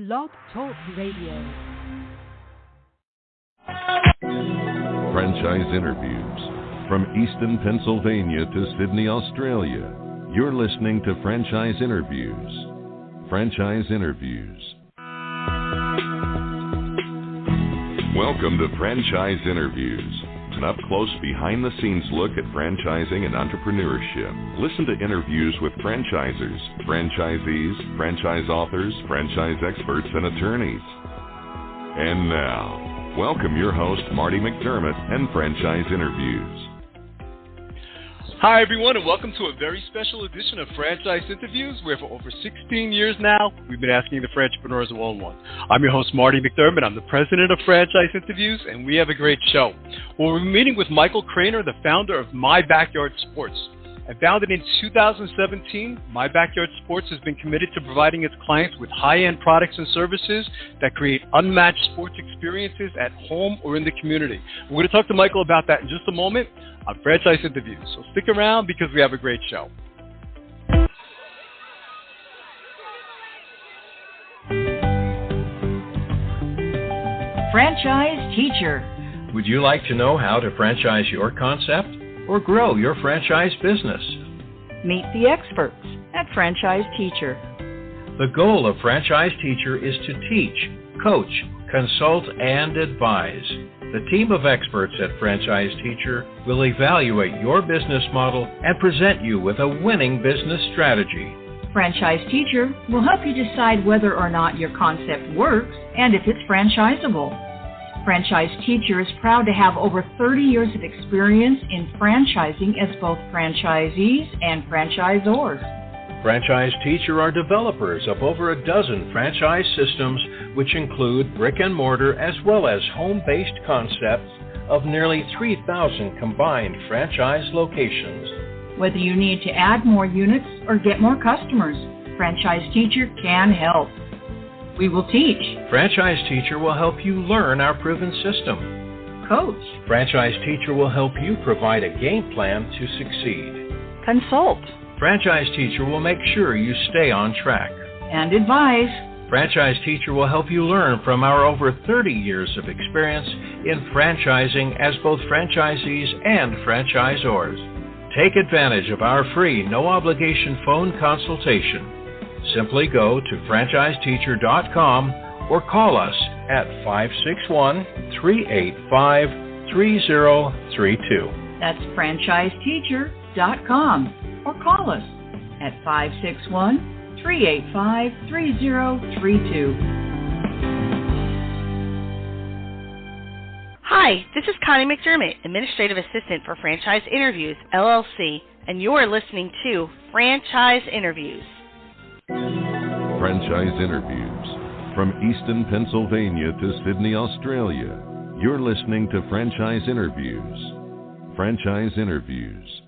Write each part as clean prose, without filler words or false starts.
Blog Talk Radio. Franchise interviews. From Easton, Pennsylvania to Sydney, Australia, you're listening to Franchise Interviews. Franchise Interviews. Welcome to Franchise Interviews, an up-close, behind-the-scenes look at franchising and entrepreneurship. Listen to interviews with franchisers, franchisees, franchise authors, franchise experts, and attorneys. And now, welcome your host, Marty McDermott, and Franchise Interviews. Hi, everyone, and welcome to a very special edition of Franchise Interviews, where for over 16 years now, we've been asking the entrepreneurs one-on-one. I'm your host, Marty McDermott. I'm the president of Franchise Interviews, and we have a great show. Well, we're meeting with Michael Kraner, the founder of My Backyard Sports. And founded in 2017, My Backyard Sports has been committed to providing its clients with high-end products and services that create unmatched sports experiences at home or in the community. We're going to talk to Michael about that in just a moment on Franchise Interviews. So stick around because we have a great show. Franchise Teacher. Would you like to know how to franchise your concept or grow your franchise business? Meet the experts at Franchise Teacher. The goal of Franchise Teacher is to teach, coach, consult, and advise. The team of experts at Franchise Teacher will evaluate your business model and present you with a winning business strategy. Franchise Teacher will help you decide whether or not your concept works and if it's franchisable. Franchise Teacher is proud to have over 30 years of experience in franchising as both franchisees and franchisors. Franchise Teacher are developers of over a dozen franchise systems, which include brick and mortar as well as home-based concepts of nearly 3,000 combined franchise locations. Whether you need to add more units or get more customers, Franchise Teacher can help. We will teach. Franchise Teacher will help you learn our proven system. Coach. Franchise Teacher will help you provide a game plan to succeed. Consult. Franchise Teacher will make sure you stay on track. And advise. Franchise Teacher will help you learn from our over 30 years of experience in franchising as both franchisees and franchisors. Take advantage of our free, no-obligation phone consultation. Simply go to franchiseteacher.com or call us at 561-385-3032. That's franchiseteacher.com or call us at 561-385-3032. Hi, this is Connie McDermott, Administrative Assistant for Franchise Interviews, LLC, and you're listening to Franchise Interviews. Franchise Interviews. From Easton, Pennsylvania to Sydney, Australia, you're listening to Franchise Interviews. Franchise Interviews.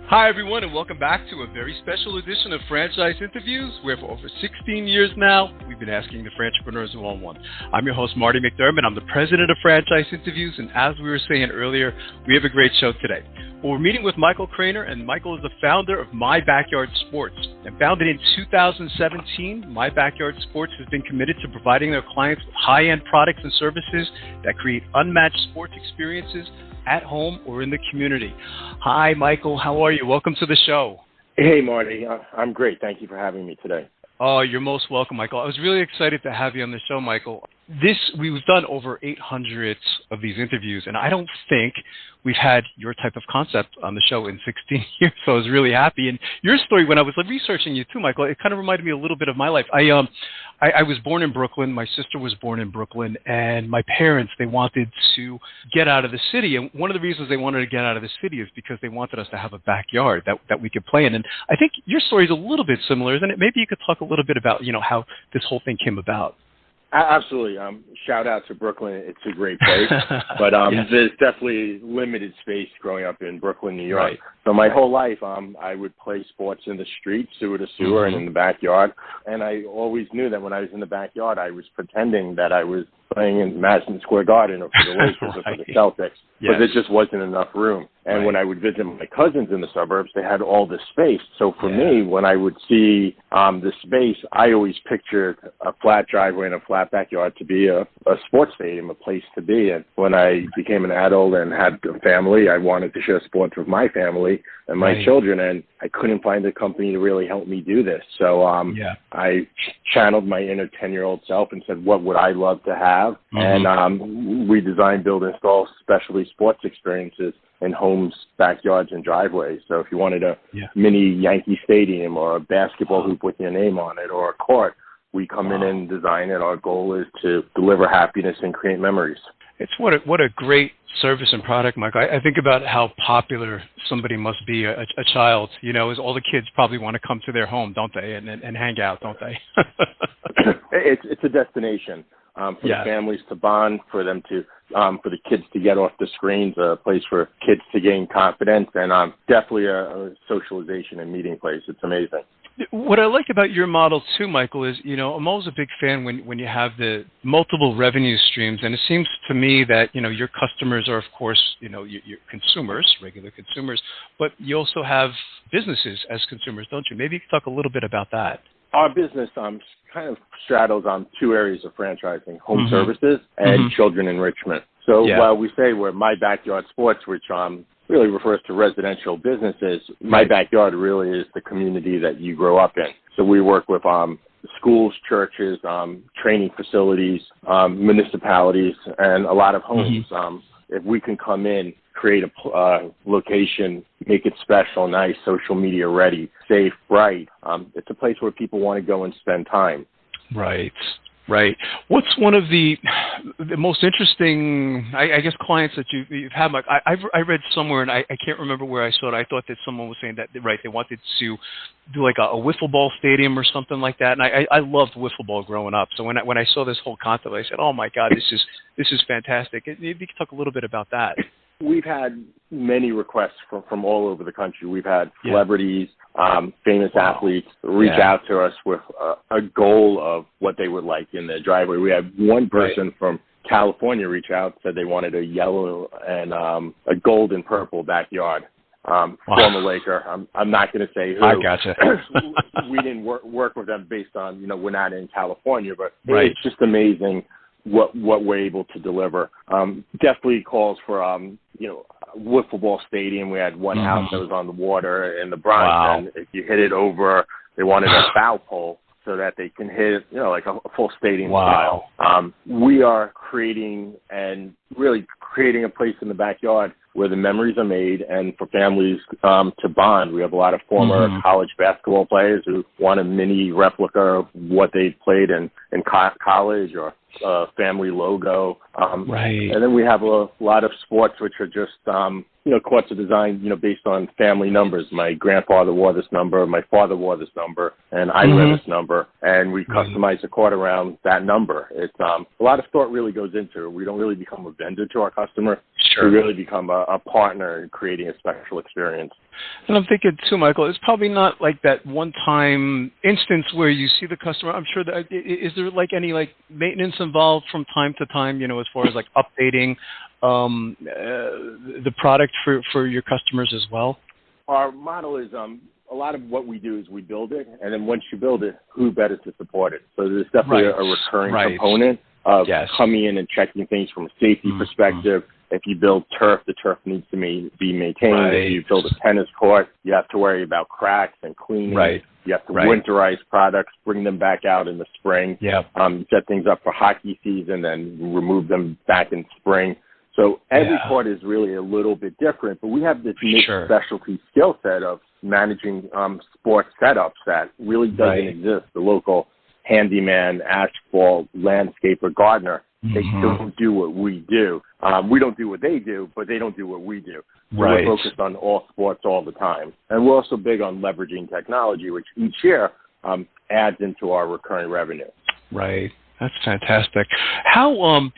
Hi, everyone, and welcome back to a very special edition of Franchise Interviews, where for over 16 years now, we've been asking the entrepreneurs one-on-one. I'm your host, Marty McDermott. I'm the president of Franchise Interviews, and as we were saying earlier, we have a great show today. Well, we're meeting with Michael Kraner, and Michael is the founder of My Backyard Sports. And founded in 2017, My Backyard Sports has been committed to providing their clients with high-end products and services that create unmatched sports experiences at home or in the community. Hi, Michael. How are you? Welcome to the show. Hey, Marty. I'm great. Thank you for having me today. Oh, you're most welcome, Michael. I was really excited to have you on the show, Michael. We've done over 800 of these interviews, and I don't think we've had your type of concept on the show in 16 years, so I was really happy. And your story, when I was researching you too, Michael, it kind of reminded me a little bit of my life. I was born in Brooklyn. My sister was born in Brooklyn, and my parents, they wanted to get out of the city. And one of the reasons they wanted to get out of the city is because they wanted us to have a backyard that we could play in. And I think your story is a little bit similar, isn't it? Maybe you could talk a little bit about, how this whole thing came about. Absolutely. Shout out to Brooklyn. It's a great place. But Yes. There's definitely limited space growing up in Brooklyn, New York. Right. So my whole life, I would play sports in the street, sewer to sewer, and in the backyard. And I always knew that when I was in the backyard, I was pretending that I was playing in Madison Square Garden or for the Lakers or for the Celtics. Yes. But there just wasn't enough room. And when I would visit my cousins in the suburbs, they had all this space. So for me, when I would see the space, I always pictured a flat driveway and a flat backyard to be a sports stadium, a place to be. And when I became an adult and had a family, I wanted to share sports with my family and my children, and I couldn't find a company to really help me do this. So I channeled my inner 10-year-old self and said, what would I love to have? And we designed, build, install specialty sports experiences in homes, backyards, and driveways. So if you wanted a mini Yankee Stadium or a basketball hoop with your name on it or a court, we come in and design it. Our goal is to deliver happiness and create memories. It's what a great service and product, Mike. I think about how popular somebody must be, a child, is all the kids probably want to come to their home, don't they, and hang out, don't they? It's a destination for the families to bond, for them to, for the kids to get off the screens, a place for kids to gain confidence, and definitely a socialization and meeting place. It's amazing. What I like about your model too, Michael, is, I'm always a big fan when you have the multiple revenue streams. And it seems to me that, your customers are, of course, your consumers, regular consumers, but you also have businesses as consumers, don't you? Maybe you could talk a little bit about that. Our business kind of straddles on two areas of franchising, home services and children enrichment. So while we say we're My Backyard Sports, which really refers to residential businesses, my backyard really is the community that you grow up in. So we work with schools, churches, training facilities, municipalities, and a lot of homes. If we can come in, create a location, make it special, nice, social media ready, safe, bright, it's a place where people want to go and spend time. Right. What's one of the most interesting, I guess, clients that you've had, Mike? I read somewhere, and I can't remember where I saw it. I thought that someone was saying that, they wanted to do like a wiffle ball stadium or something like that. And I loved wiffle ball growing up. So when I saw this whole concept, I said, oh my God, this is fantastic. Maybe you could talk a little bit about that. We've had many requests from all over the country. We've had celebrities, famous athletes reach out to us with a goal of what they would like in their driveway. We had one person from California reach out, said they wanted a yellow and a gold and purple backyard. Former Laker. I'm not going to say who. I gotcha. We didn't work with them based on, we're not in California, but it's just amazing what we're able to deliver. Definitely calls for, wiffle ball stadium. We had one house that was on the water in the Bronx, and if you hit it over, they wanted a foul pole so that they can hit, like a full stadium style. We are creating a place in the backyard where the memories are made and for families to bond. We have a lot of former college basketball players who want a mini replica of what they played in college or family logo. And then we have a lot of sports which are just, courts are designed, based on family numbers. My grandfather wore this number, my father wore this number, and I wear this number, and we customize the court around that number. It's a lot of thought really goes into it. We don't really become a vendor to our customer. We really become a partner in creating a special experience. And I'm thinking too, Michael, it's probably not like that one-time instance where you see the customer. I'm sure that is there like any maintenance involved from time to time, as far as updating the product for your customers as well? Our model is a lot of what we do is we build it, and then once you build it, who better to support it? So there's definitely a recurring component of coming in and checking things from a safety perspective. If you build turf, the turf needs to be maintained. If you build a tennis court, you have to worry about cracks and cleaning. You have to winterize products, bring them back out in the spring. Set things up for hockey season, then remove them back in spring. So every court is really a little bit different, but we have this niche specialty skill set of managing sports setups that really doesn't exist. The local handyman, asphalt, landscaper, gardener, they don't do what we do. We don't do what they do, but they don't do what we do. So we're focused on all sports all the time. And we're also big on leveraging technology, which each year adds into our recurring revenue. That's fantastic. How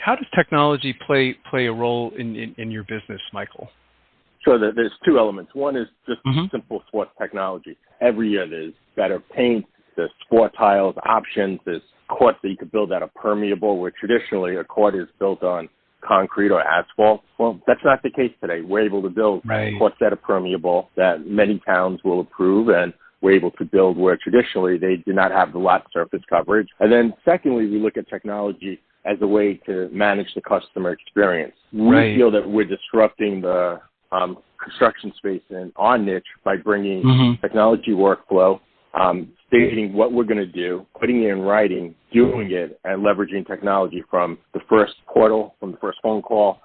does technology play a role in your business, Michael? So there's two elements. One is just simple sports technology. Every year there's better paint, there's sport tiles, options, there's courts that you could build that are permeable, where traditionally a court is built on concrete or asphalt. Well, that's not the case today. We're able to build courts that are permeable that many towns will approve, and we're able to build where traditionally they did not have the lot surface coverage. And then secondly, we look at technology as a way to manage the customer experience. We feel that we're disrupting the construction space in our niche by bringing technology workflow, stating what we're going to do, putting it in writing, doing it, and leveraging technology from the first portal, from the first phone call,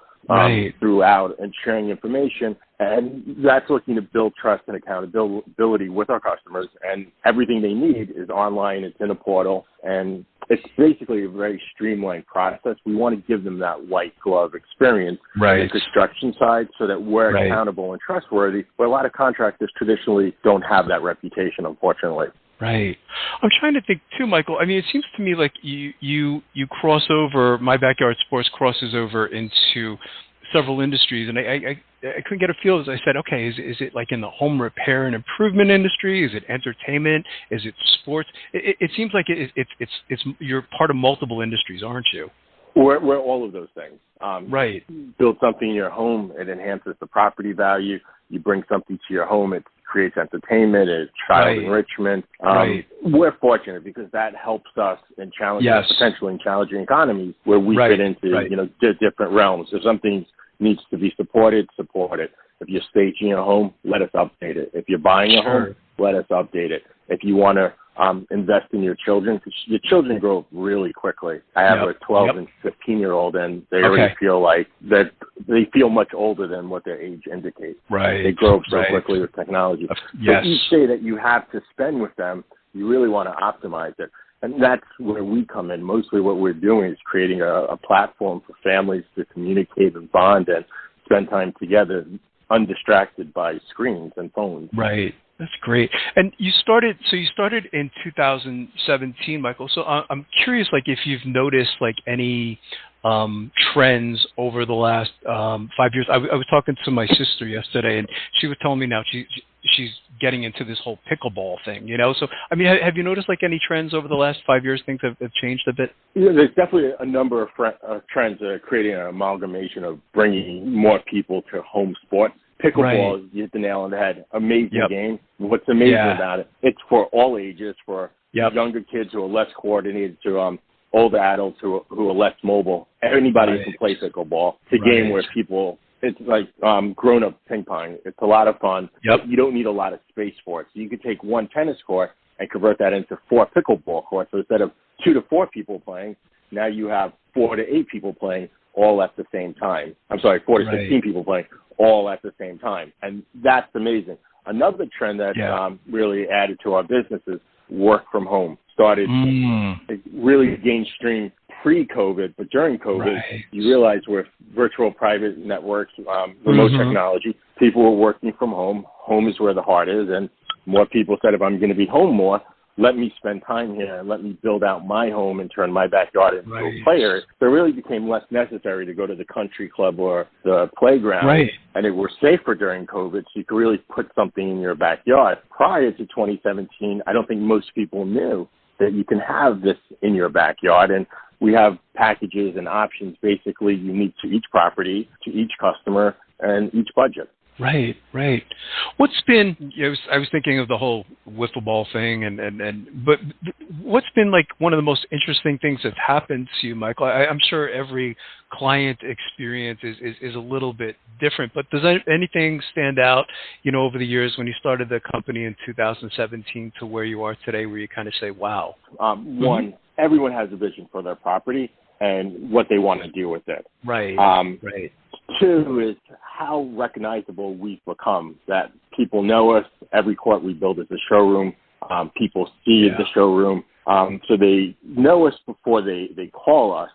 throughout, and sharing information. And that's looking to build trust and accountability with our customers. And everything they need is online. It's in a portal. And it's basically a very streamlined process. We want to give them that white glove experience on the construction side so that we're accountable and trustworthy, where a lot of contractors traditionally don't have that reputation, unfortunately. Right. I'm trying to think too, Michael. I mean, it seems to me like you cross over, My Backyard Sports crosses over into several industries, and I couldn't get a feel as I said, okay, is it like in the home repair and improvement industry? Is it entertainment? Is it sports? It seems like it's you're part of multiple industries, aren't you? We're all of those things. Build something in your home, it enhances the property value. You bring something to your home, it creates entertainment, it's child enrichment. We're fortunate because that helps us in challenging, potentially in challenging economies where we fit into, different realms. If something needs to be supported, support it. If you're staging a home, let us update it. If you're buying a home, let us update it. If you want to invest in your children, because your children grow up really quickly. I have a 12 and 15-year-old, and they already feel like that they feel much older than what their age indicates. They grow up so quickly with technology. So each day that you have to spend with them, you really want to optimize it. And that's where we come in. Mostly what we're doing is creating a platform for families to communicate and bond and spend time together, undistracted by screens and phones. That's great. And you started in 2017, Michael. So I'm curious, like, if you've noticed, like, any trends over the last 5 years. I was talking to my sister yesterday, and she was telling me now she's getting into this whole pickleball thing, So, I mean, have you noticed, like, any trends over the last 5 years? Things have changed a bit? Yeah, there's definitely a number of trends that are creating an amalgamation of bringing more people to home sports. Pickleball, you hit the nail on the head. Amazing game. What's amazing about it, it's for all ages, for younger kids who are less coordinated to older adults who are less mobile. Anybody can play pickleball. It's a game where it's like grown-up ping pong. It's a lot of fun. You don't need a lot of space for it. So you could take one tennis court and convert that into 4 pickleball courts. So instead of 2 to 4 people playing, now you have 4 to 8 people playing all at the same time. I'm sorry, 4 to 16 people playing all at the same time. And that's amazing. Another trend that really added to our business is work from home. Started it really gained stream pre-COVID, but during COVID, you realize with virtual private networks, remote technology, people were working from home. Home is where the heart is, and more people said, if I'm going to be home more, let me spend time here and let me build out my home and turn my backyard into a player. So it really became less necessary to go to the country club or the playground. And it was safer during COVID, so you could really put something in your backyard. Prior to 2017, I don't think most people knew that you can have this in your backyard. And we have packages and options basically unique to each property, to each customer, and each budget. Right. What's been? I was thinking of the whole wiffle ball thing, but what's been like one of the most interesting things that's happened to you, Michael? I'm sure every client experience is a little bit different, but does anything stand out? Over the years when you started the company in 2017 to where you are today, where you kind of say, "Wow." One, everyone has a vision for their property and what they want to do with it. Right. 2 is how recognizable we've become, that people know us. Every court we build is a showroom. People see the showroom. So they know us before they call us,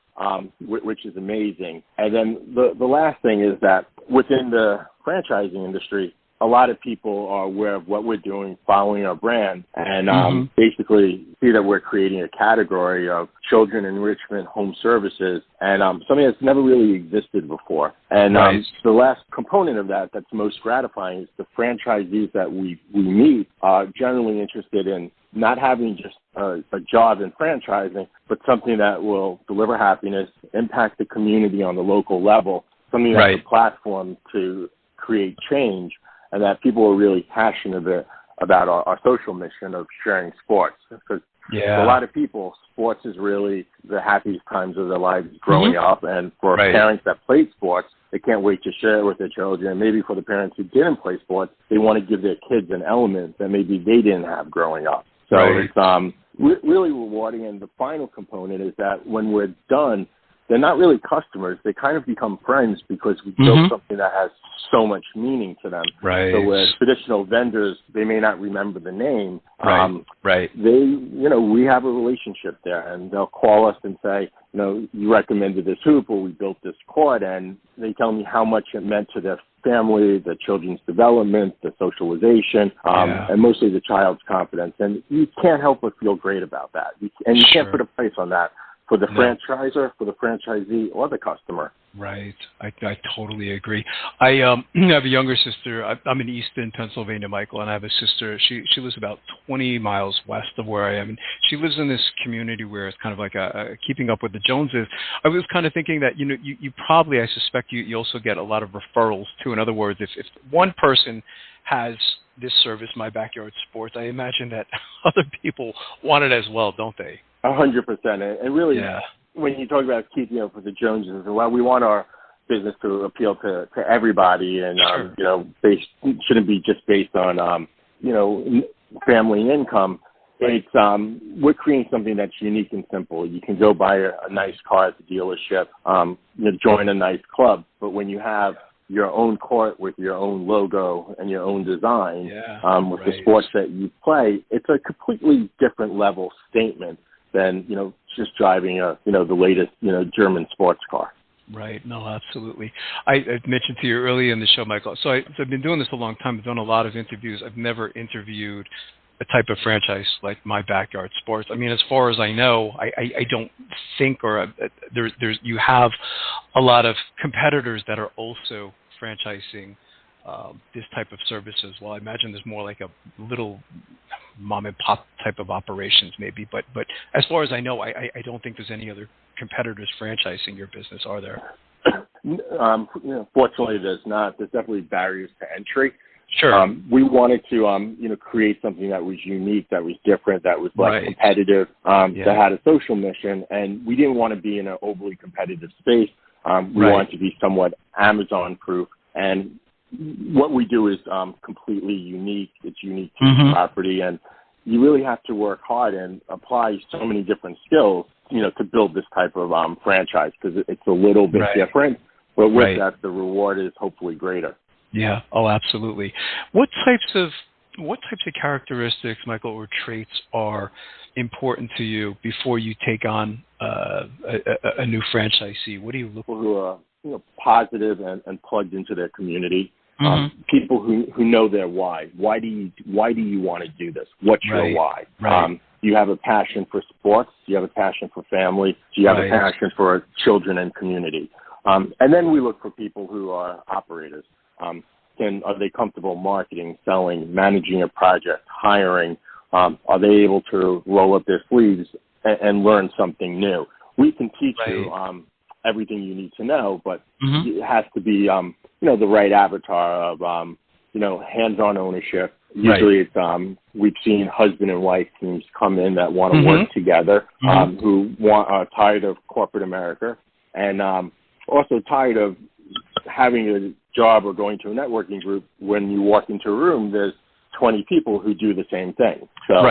which is amazing. And then the last thing is that within the franchising industry, a lot of people are aware of what we're doing, following our brand, and basically see that we're creating a category of children enrichment home services, and something that's never really existed before. And the last component of that's most gratifying is the franchisees that we meet are generally interested in not having just a job in franchising, but something that will deliver happiness impact the community on the local level, something that's a platform to create change, and that people are really passionate about our social mission of sharing sports. Because for a lot of people, sports is really the happiest times of their lives growing up, and for parents that played sports, they can't wait to share it with their children. And maybe for the parents who didn't play sports, they want to give their kids an element that maybe they didn't have growing up. So it's really rewarding. And the final component is that when we're done, they're not really customers. They kind of become friends because we built something that has so much meaning to them. So where traditional vendors, they may not remember the name. They, we have a relationship there, and they'll call us and say, you recommended this hoop, or we built this court, and they tell me how much it meant to their family, the children's development, the socialization, and mostly the child's confidence. And you can't help but feel great about that. And you can't put a price on that for the franchisor, for the franchisee, or the customer. Right. I totally agree. I have a younger sister. I'm in Easton, Pennsylvania, Michael, and I have a sister. She lives about 20 miles west of where I am, and she lives in this community where it's kind of like a keeping up with the Joneses. I was kind of thinking that, you probably, I suspect you also get a lot of referrals, too. In other words, if one person has this service, My Backyard Sports, I imagine that other people want it as well, don't they? 100%. And really, when you talk about keeping up with the Joneses, well, we want our business to appeal to everybody, and shouldn't be just based on family income. It's we're creating something that's unique and simple. You can go buy a nice car at the dealership, join a nice club, but when you have your own court with your own logo and your own design with the sports that you play, it's a completely different level statement than just driving the latest German sports car. Right. No, absolutely. I mentioned to you earlier in the show, Michael. So I've been doing this a long time. I've done a lot of interviews. I've never interviewed a type of franchise like My Backyard Sports. I mean, as far as I know, I don't think you have a lot of competitors that are also franchising this type of service as well. I imagine there's more like a little mom and pop type of operations maybe, but as far as I know, I don't think there's any other competitors franchising your business, are there? Fortunately, there's not. There's definitely barriers to entry. Sure. We wanted to, create something that was unique, that was different, that was less competitive, that had a social mission, and we didn't want to be in an overly competitive space. We wanted to be somewhat Amazon-proof, and what we do is completely unique. It's unique to the property, and you really have to work hard and apply so many different skills, to build this type of franchise, because it's a little bit different. But with that, the reward is hopefully greater. Yeah. Oh, absolutely. What types of characteristics, Michael, or traits are important to you before you take on a new franchisee? What do you look for? People who are positive and plugged into their community. People who know their why. Why do you want to do this? What's your why? Do you have a passion for sports? Do you have a passion for family? Do you have a passion for children and community? And then we look for people who are operators. Are they comfortable marketing, selling, managing a project, hiring? Are they able to roll up their sleeves and learn something new? We can teach you everything you need to know, but it has to be, the right avatar of, hands-on ownership. Usually it's, we've seen husband and wife teams come in that want to work together, who are tired of corporate America, and also tired of having a job or going to a networking group. When you walk into a room, there's 20 people who do the same thing. So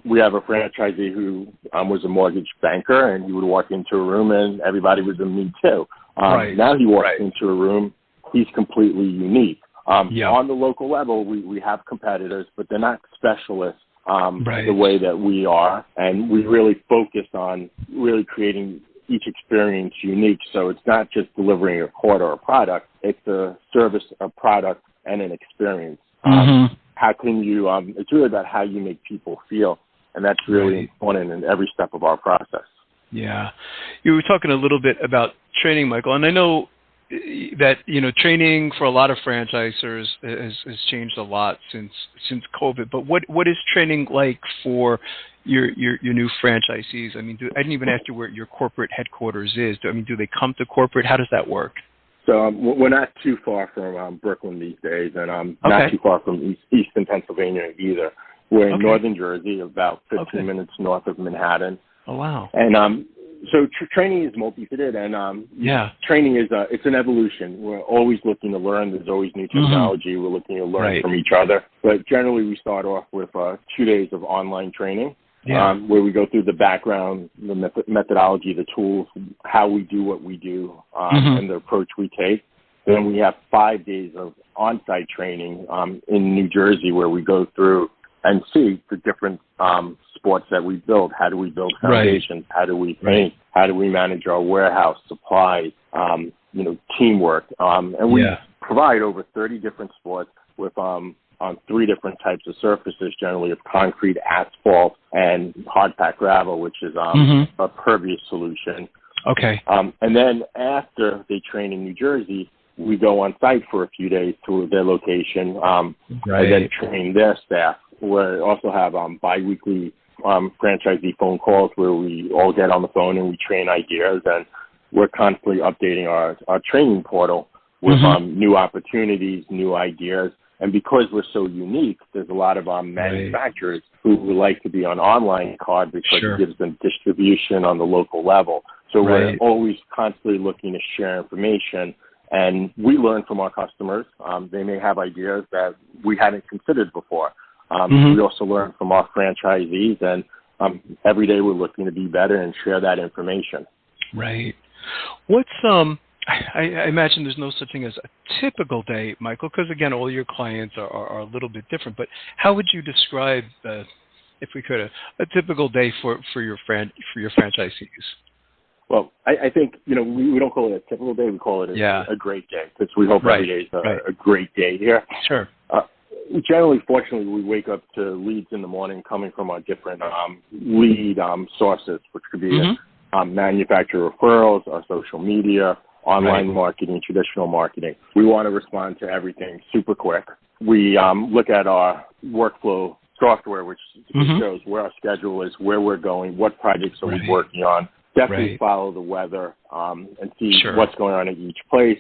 we have a franchisee who was a mortgage banker, and he would walk into a room and everybody was a me too. Now he walks into a room, he's completely unique. On the local level, we have competitors, but they're not specialists the way that we are. And we really focus on really creating each experience unique. So it's not just delivering a court or a product, it's a service, a product, and an experience. How can you, it's really about how you make people feel. And that's really important in every step of our process. Yeah. You were talking a little bit about training, Michael, and I know that, training for a lot of franchisors has changed a lot since COVID. But what is training like for, your new franchisees? I mean, I didn't even ask you where your corporate headquarters is. Do they come to corporate? How does that work? So we're not too far from Brooklyn these days, and not too far from Eastern Pennsylvania either. We're in northern Jersey, about 15 minutes north of Manhattan. Oh, wow. And so training is multifaceted, and training is it's an evolution. We're always looking to learn. There's always new technology. Mm-hmm. We're looking to learn from each other. But generally, we start off with 2 days of online training. Where we go through the background, the methodology, the tools, how we do what we do, and the approach we take. Then we have 5 days of on-site training in New Jersey, where we go through and see the different sports that we build. How do we build foundations? How do we paint? How do we manage our warehouse, supplies, teamwork? And we provide over 30 different sports with on 3 different types of surfaces, generally of concrete, asphalt, and hard pack gravel, which is a pervious solution. Okay. And then after they train in New Jersey, we go on site for a few days to their location and then train their staff. We also have biweekly franchisee phone calls where we all get on the phone and we train ideas, and we're constantly updating our training portal with new opportunities, new ideas. And because we're so unique, there's a lot of manufacturers who would like to be on online card because it gives them distribution on the local level. So we're always constantly looking to share information, and we learn from our customers. They may have ideas that we hadn't considered before. We also learn from our franchisees, and every day we're looking to be better and share that information. Right. What's I imagine there's no such thing as a typical day, Michael, because again, all your clients are a little bit different. But how would you describe, if we could, a typical day for your franchisees? Well, I think we don't call it a typical day. We call it a great day, because we hope every day is a great day here. Sure. Generally, fortunately, we wake up to leads in the morning coming from our different lead sources, which could be manufacturer referrals, our social media, online marketing, traditional marketing. We want to respond to everything super quick. We look at our workflow software, which shows where our schedule is, where we're going, what projects are we working on. Definitely follow the weather and see what's going on at each place.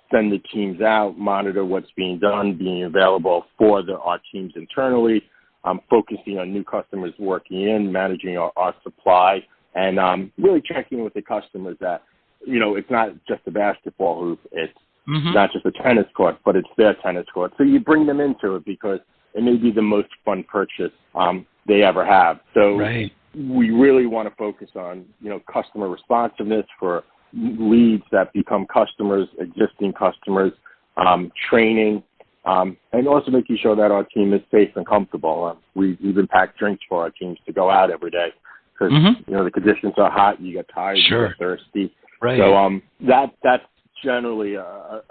Send the teams out, monitor what's being done, being available for our teams internally, focusing on new customers working in, managing our supply, and really checking with the customers that, it's not just a basketball hoop, it's not just a tennis court, but it's their tennis court. So you bring them into it because it may be the most fun purchase they ever have. So we really want to focus on, customer responsiveness for leads that become customers, existing customers, training, and also making sure that our team is safe and comfortable. We even pack drinks for our teams to go out every day because, the conditions are hot, you get tired, you get thirsty. So that's generally a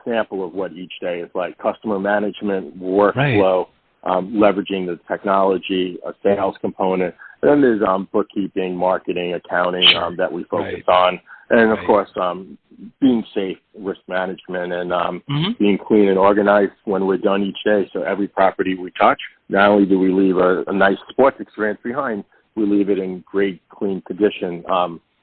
sample of what each day is like. Customer management, workflow, leveraging the technology, a sales component. And then there's bookkeeping, marketing, accounting that we focus on. And, of course, being safe, risk management, and being clean and organized when we're done each day. So every property we touch, not only do we leave a nice sports experience behind, we leave it in great, clean condition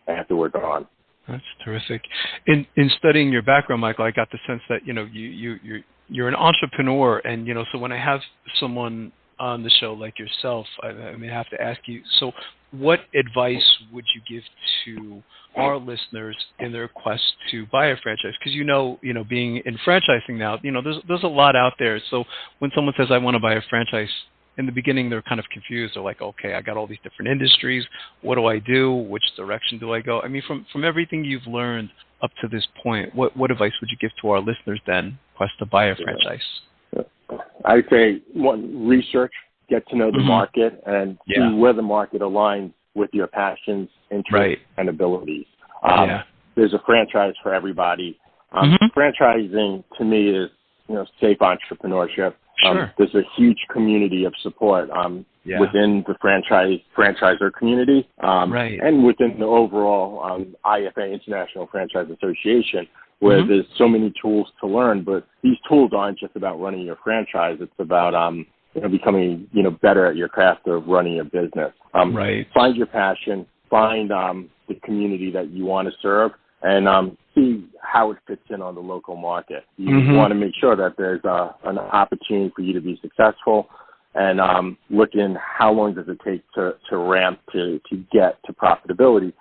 after we're gone. That's terrific. In studying your background, Michael, I got the sense that, you're an entrepreneur. And, so when I have someone on the show like yourself, I have to ask you, so what advice would you give to our listeners in their quest to buy a franchise? Because being in franchising now, there's a lot out there. So when someone says, I want to buy a franchise, in the beginning, they're kind of confused. They're like, okay, I got all these different industries. What do I do? Which direction do I go? I mean, from everything you've learned up to this point, what advice would you give to our listeners then, quest to buy a franchise? I'd say, one, research, get to know the market, and see where the market aligns with your passions, interests, and abilities. There's a franchise for everybody. Franchising, to me, is safe entrepreneurship. There's a huge community of support within the franchisor community and within the overall IFA, International Franchise Association, where there's so many tools to learn. But these tools aren't just about running your franchise. It's about becoming, better at your craft of running a business. Right. Find your passion, find the community that you want to serve, and see how it fits in on the local market. You want to make sure that there's an opportunity for you to be successful, and look in how long does it take to ramp to get to profitability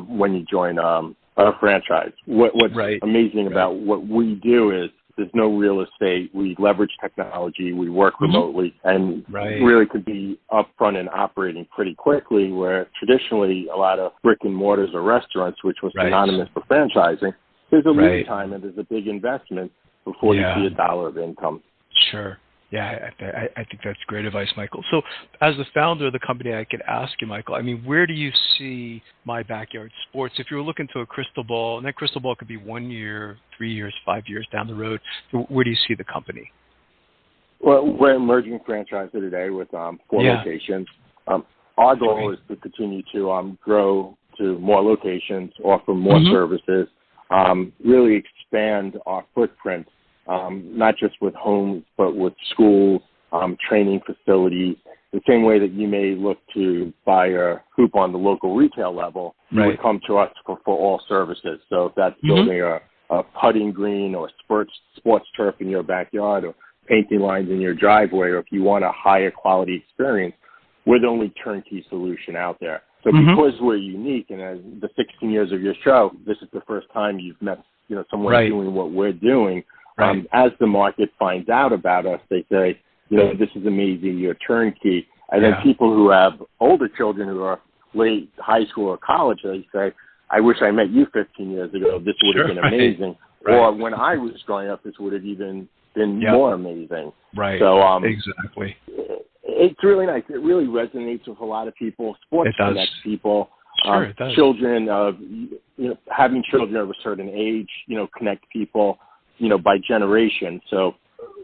when you join a franchise. What's amazing about what we do is there's no real estate. We leverage technology. We work remotely, and really could be upfront and operating pretty quickly, where traditionally a lot of brick and mortars or restaurants, which was synonymous for franchising, there's a lead time and there's a big investment before you see $1 of income. Sure. Yeah, I think that's great advice, Michael. So as the founder of the company, I could ask you, Michael, where do you see My Backyard Sports? If you were looking to a crystal ball, and that crystal ball could be 1 year, 3 years, 5 years down the road, so where do you see the company? Well, we're emerging franchisor today with 4 locations. Our goal is to continue to grow to more locations, offer more services, really expand our footprint. Not just with homes, but with schools, training facilities. The same way that you may look to buy a hoop on the local retail level, you would come to us for all services. So if that's building a putting green or sports turf in your backyard, or painting lines in your driveway, or if you want a higher quality experience, we're the only turnkey solution out there. So because we're unique, and as the 16 years of your show, this is the first time you've met someone doing what we're doing. As the market finds out about us, they say, this is amazing, you're turnkey. And then people who have older children who are late high school or college, they say, I wish I met you 15 years ago. This would have been amazing. Or when I was growing up, this would have even been more amazing. So exactly. It's really nice. It really resonates with a lot of people. Sports connects people. It does. Children having children of a certain age, connect people, by generation. So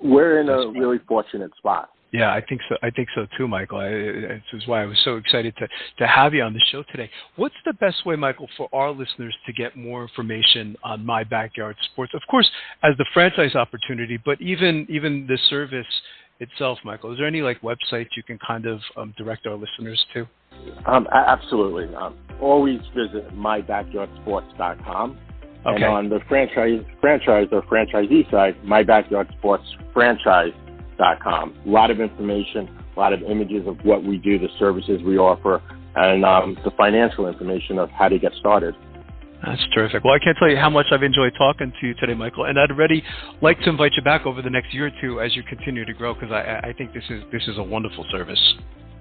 we're in a really fortunate spot. Yeah, I think so. I think so too, Michael. This is why I was so excited to have you on the show today. What's the best way, Michael, for our listeners to get more information on My Backyard Sports? Of course, as the franchise opportunity, but even the service itself, Michael. Is there any website you can kind of direct our listeners to? Absolutely. Always visit mybackyardsports.com. And on the franchise or franchisee side, mybackyardsportsfranchise.com. A lot of information, a lot of images of what we do, the services we offer, and the financial information of how to get started. That's terrific. Well, I can't tell you how much I've enjoyed talking to you today, Michael, and I'd already like to invite you back over the next year or two as you continue to grow, because I think this is a wonderful service.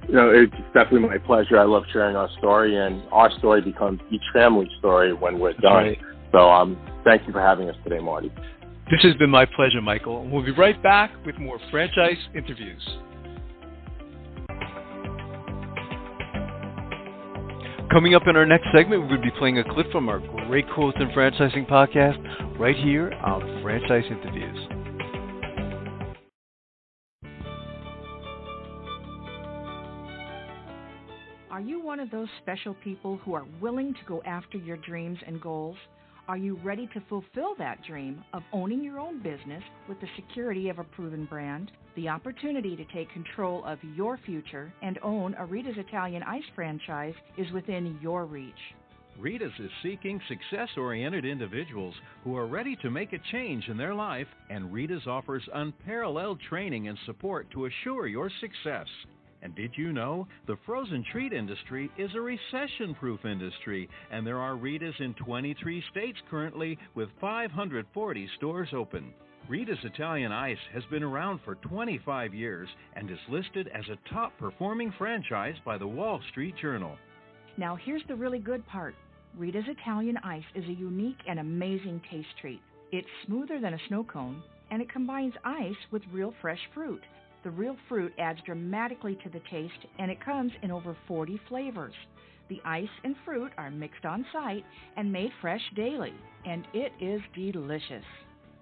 It's definitely my pleasure. I love sharing our story, and our story becomes each family's story when we're done. So thank you for having us today, Marty. This has been my pleasure, Michael. We'll be right back with more franchise interviews. Coming up in our next segment, we'll be playing a clip from our Great Quotes in Franchising podcast right here on Franchise Interviews. Are you one of those special people who are willing to go after your dreams and goals? Are you ready to fulfill that dream of owning your own business with the security of a proven brand? The opportunity to take control of your future and own a Rita's Italian Ice franchise is within your reach. Rita's is seeking success-oriented individuals who are ready to make a change in their life, and Rita's offers unparalleled training and support to assure your success. And did you know the frozen treat industry is a recession-proof industry, and there are Rita's in 23 states currently with 540 stores open. Rita's Italian Ice has been around for 25 years and is listed as a top-performing franchise by the Wall Street Journal. Now here's the really good part. Rita's Italian Ice is a unique and amazing taste treat. It's smoother than a snow cone, and it combines ice with real fresh fruit. The real fruit adds dramatically to the taste, and it comes in over 40 flavors. The ice and fruit are mixed on site and made fresh daily, and it is delicious.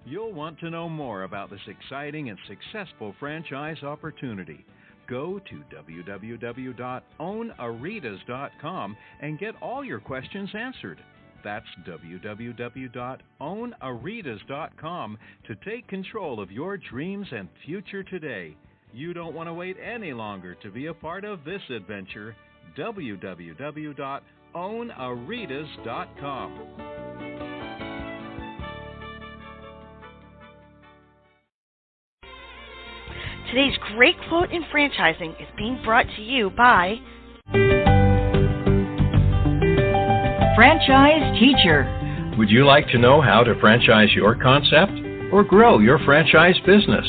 You'll want to know more about this exciting and successful franchise opportunity. Go to www.ownaritas.com and get all your questions answered. That's www.ownaritas.com to take control of your dreams and future today. You don't want to wait any longer to be a part of this adventure. www.ownaritas.com. Today's great quote in franchising is being brought to you by Franchise Teacher. Would you like to know how to franchise your concept or grow your franchise business?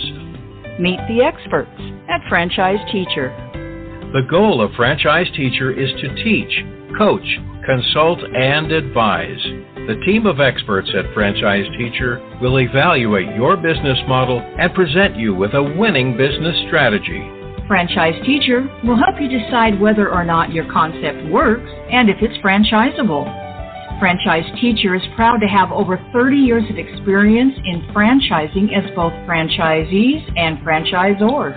Meet the experts at Franchise Teacher. The goal of Franchise Teacher is to teach, coach, consult, and advise. The team of experts at Franchise Teacher will evaluate your business model and present you with a winning business strategy. Franchise Teacher will help you decide whether or not your concept works and if it's franchisable. Franchise Teacher is proud to have over 30 years of experience in franchising as both franchisees and franchisors.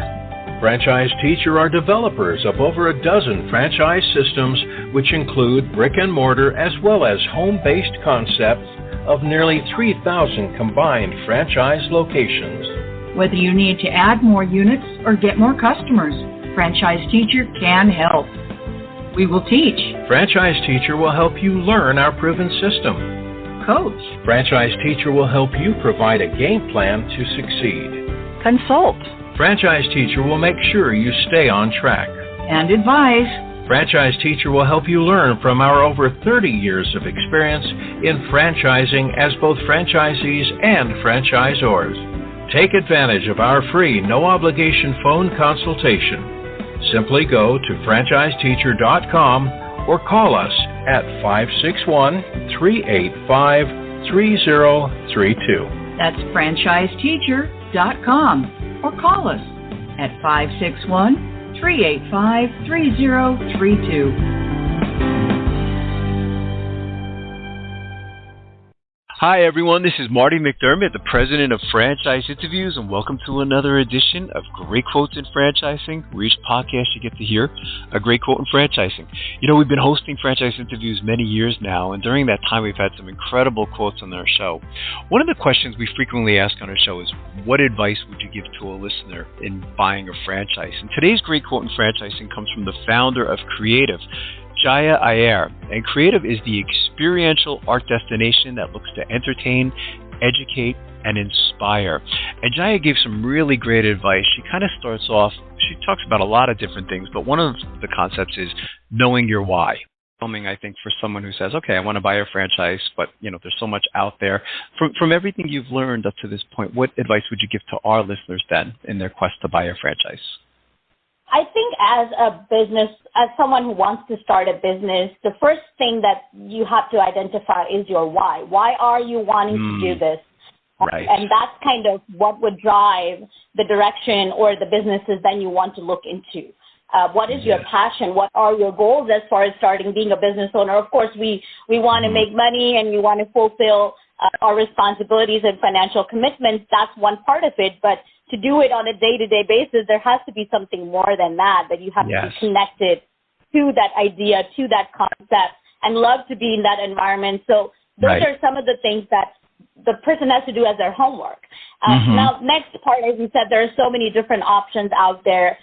Franchise Teacher are developers of over a dozen franchise systems, which include brick and mortar as well as home-based concepts of nearly 3,000 combined franchise locations. Whether you need to add more units or get more customers, Franchise Teacher can help. We will teach. Franchise Teacher will help you learn our proven system. Coach. Franchise Teacher will help you provide a game plan to succeed. Consult. Franchise Teacher will make sure you stay on track. And advise. Franchise Teacher will help you learn from our over 30 years of experience in franchising as both franchisees and franchisors. Take advantage of our free, no-obligation phone consultation. Simply go to franchiseteacher.com or call us at 561-385-3032. That's franchiseteacher.com or call us at 561-385-3032. Hi, everyone. This is Marty McDermott, the president of Franchise Interviews, and welcome to another edition of Great Quotes in Franchising, where each podcast you get to hear a great quote in franchising. You know, we've been hosting Franchise Interviews many years now, and during that time, we've had some incredible quotes on our show. One of the questions we frequently ask on our show is, what advice would you give to a listener in buying a franchise? And today's great quote in franchising comes from the founder of Creative, Jaya Iyer, and Creative is the experiential art destination that looks to entertain, educate, and inspire. And Jaya gave some really great advice. She kind of starts off, she talks about a lot of different things, but one of the concepts is knowing your why. I think for someone who says, okay, I want to buy a franchise, but there's so much out there. From everything you've learned up to this point, what advice would you give to our listeners then in their quest to buy a franchise? I think as a business, as someone who wants to start a business, the first thing that you have to identify is your why. Why are you wanting to do this? Right. And that's kind of what would drive the direction or the businesses then you want to look into. What is your passion? What are your goals as far as being a business owner? Of course, we want to make money and we want to fulfill our responsibilities and financial commitments. That's one part of it. But to do it on a day-to-day basis, there has to be something more than that you have to be connected to that idea, to that concept, and love to be in that environment. So those are some of the things that the person has to do as their homework. Now, next part, as you said, there are so many different options out there.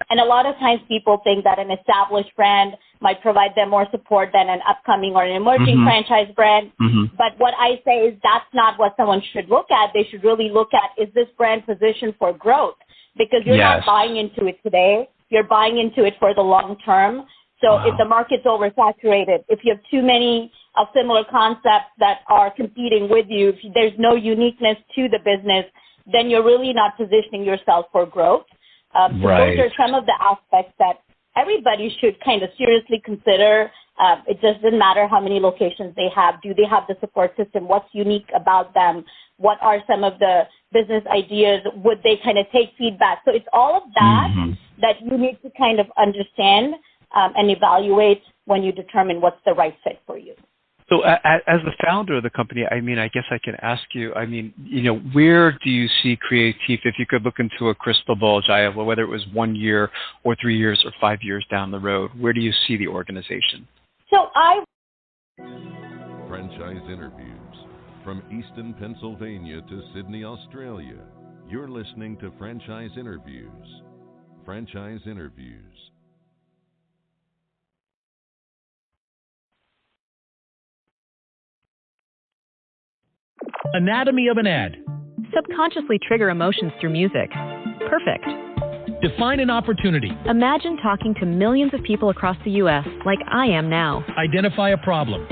And a lot of times people think that an established brand might provide them more support than an upcoming or an emerging franchise brand. But what I say is that's not what someone should look at. They should really look at, is this brand positioned for growth? Because you're not buying into it today. You're buying into it for the long term. So if the market's oversaturated, if you have too many of similar concepts that are competing with you, if there's no uniqueness to the business, then you're really not positioning yourself for growth. So those are some of the aspects that everybody should kind of seriously consider. It doesn't matter how many locations they have. Do they have the support system? What's unique about them? What are some of the business ideas? Would they kind of take feedback? So it's all of that that you need to kind of understand and evaluate when you determine what's the right fit for you. So as the founder of the company, I guess I can ask you, where do you see Creative, if you could look into a crystal ball, Jaya, whether it was 1 year or 3 years or 5 years down the road, where do you see the organization? Franchise Interviews. From Easton, Pennsylvania to Sydney, Australia, you're listening to Franchise Interviews. Franchise Interviews. Anatomy of an ad. Subconsciously trigger emotions through music. Perfect. Define an opportunity. Imagine talking to millions of people across the U.S. like I am now. Identify a problem.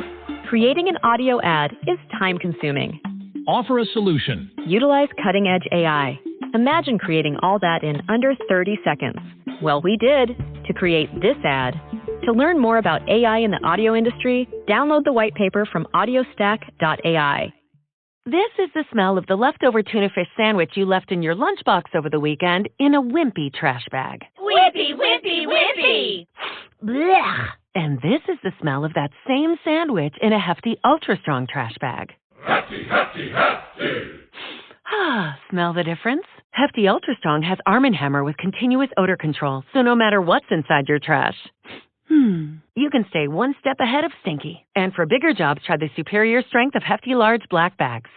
Creating an audio ad is time-consuming. Offer a solution. Utilize cutting-edge AI. Imagine creating all that in under 30 seconds. Well, we did to create this ad. To learn more about AI in the audio industry, download the white paper from audiostack.ai. This is the smell of the leftover tuna fish sandwich you left in your lunchbox over the weekend in a wimpy trash bag. Wimpy, wimpy, wimpy! Blech! And this is the smell of that same sandwich in a hefty, ultra-strong trash bag. Hefty, hefty, hefty! Ah, smell the difference? Hefty Ultra Strong has Arm & Hammer with continuous odor control, so no matter what's inside your trash, you can stay one step ahead of stinky. And for bigger jobs, try the superior strength of Hefty Large Black Bags.